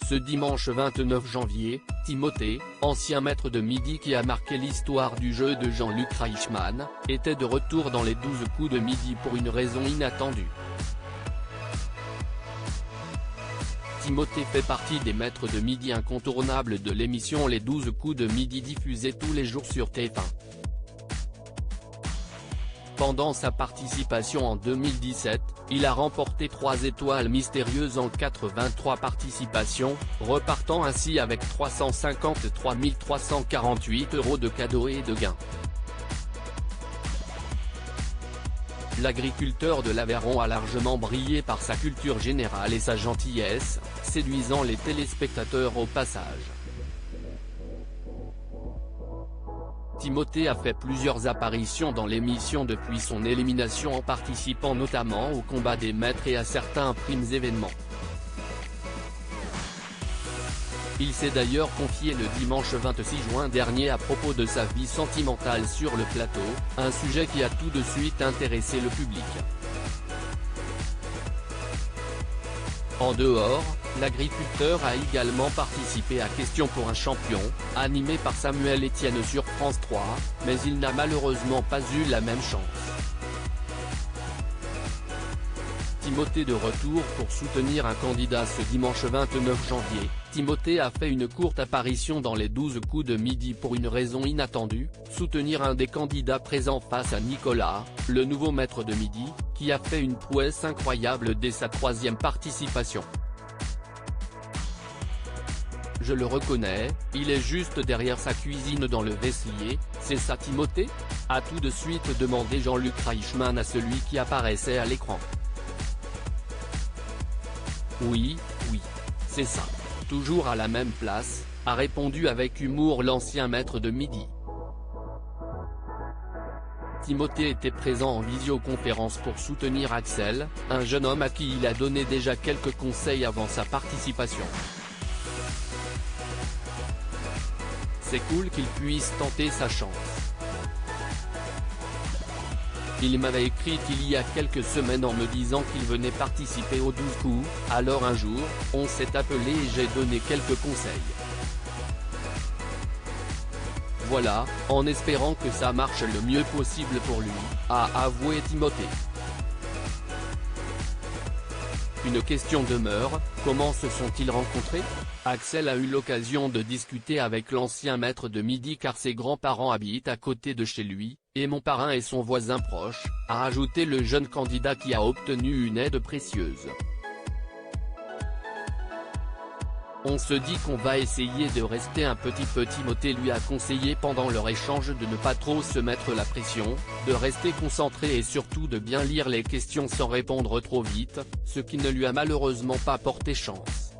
Ce dimanche 29 janvier, Timothée, ancien maître de midi qui a marqué l'histoire du jeu de Jean-Luc Reichmann, était de retour dans les 12 coups de midi pour une raison inattendue. Timothée fait partie des maîtres de midi incontournables de l'émission Les 12 coups de midi diffusée tous les jours sur TF1. Pendant sa participation en 2017, il a remporté 3 étoiles mystérieuses en 83 participations, repartant ainsi avec 353 348 € de cadeaux et de gains. L'agriculteur de l'Aveyron a largement brillé par sa culture générale et sa gentillesse, séduisant les téléspectateurs au passage. Timothée a fait plusieurs apparitions dans l'émission depuis son élimination en participant notamment au combat des maîtres et à certains primes événements. Il s'est d'ailleurs confié le dimanche 26 juin dernier à propos de sa vie sentimentale sur le plateau, un sujet qui a tout de suite intéressé le public. En dehors, l'agriculteur a également participé à Question pour un champion, animé par Samuel Etienne sur France 3, mais il n'a malheureusement pas eu la même chance. Timothée de retour pour soutenir un candidat ce dimanche 29 janvier, Timothée a fait une courte apparition dans les 12 coups de midi pour une raison inattendue, soutenir un des candidats présents face à Nicolas, le nouveau maître de midi, qui a fait une prouesse incroyable dès sa 3e participation. Je le reconnais, il est juste derrière sa cuisine dans le Veslier, c'est ça Timothée ? A tout de suite demandé Jean-Luc Reichmann à celui qui apparaissait à l'écran. Oui, c'est ça. Toujours à la même place, a répondu avec humour l'ancien maître de midi. Timothée était présent en visioconférence pour soutenir Axel, un jeune homme à qui il a donné déjà quelques conseils avant sa participation. C'est cool qu'il puisse tenter sa chance. Il m'avait écrit il y a quelques semaines en me disant qu'il venait participer aux 12 coups, alors un jour, on s'est appelé et j'ai donné quelques conseils. Voilà, en espérant que ça marche le mieux possible pour lui, a avoué Timothée. Une question demeure, comment se sont-ils rencontrés ? Axel a eu l'occasion de discuter avec l'ancien maître de midi car ses grands-parents habitent à côté de chez lui, et mon parrain est son voisin proche, a ajouté le jeune candidat qui a obtenu une aide précieuse. On se dit qu'on va essayer de rester un petit peu. Timothée lui a conseillé pendant leur échange de ne pas trop se mettre la pression, de rester concentré et surtout de bien lire les questions sans répondre trop vite, ce qui ne lui a malheureusement pas porté chance.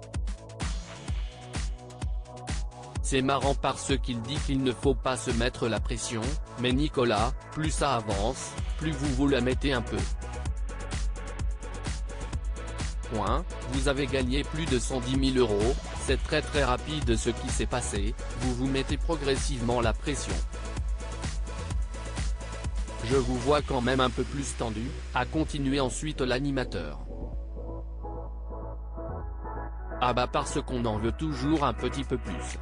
C'est marrant parce qu'il dit qu'il ne faut pas se mettre la pression, mais Nicolas, plus ça avance, plus vous la mettez un peu. Vous avez gagné plus de 110 000 €, c'est très rapide ce qui s'est passé, vous vous mettez progressivement la pression. Je vous vois quand même un peu plus tendu, a continué ensuite l'animateur. Ah bah parce qu'on en veut toujours un petit peu plus.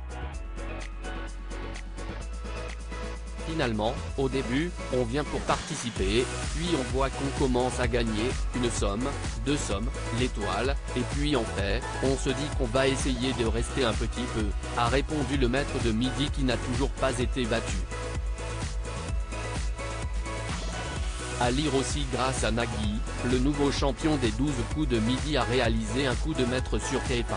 Finalement, au début, on vient pour participer, puis on voit qu'on commence à gagner, une somme, 2 sommes, l'étoile, et puis on se dit qu'on va essayer de rester un petit peu, a répondu le maître de midi qui n'a toujours pas été battu. À lire aussi grâce à Nagui, le nouveau champion des 12 coups de midi a réalisé un coup de maître sur TF1.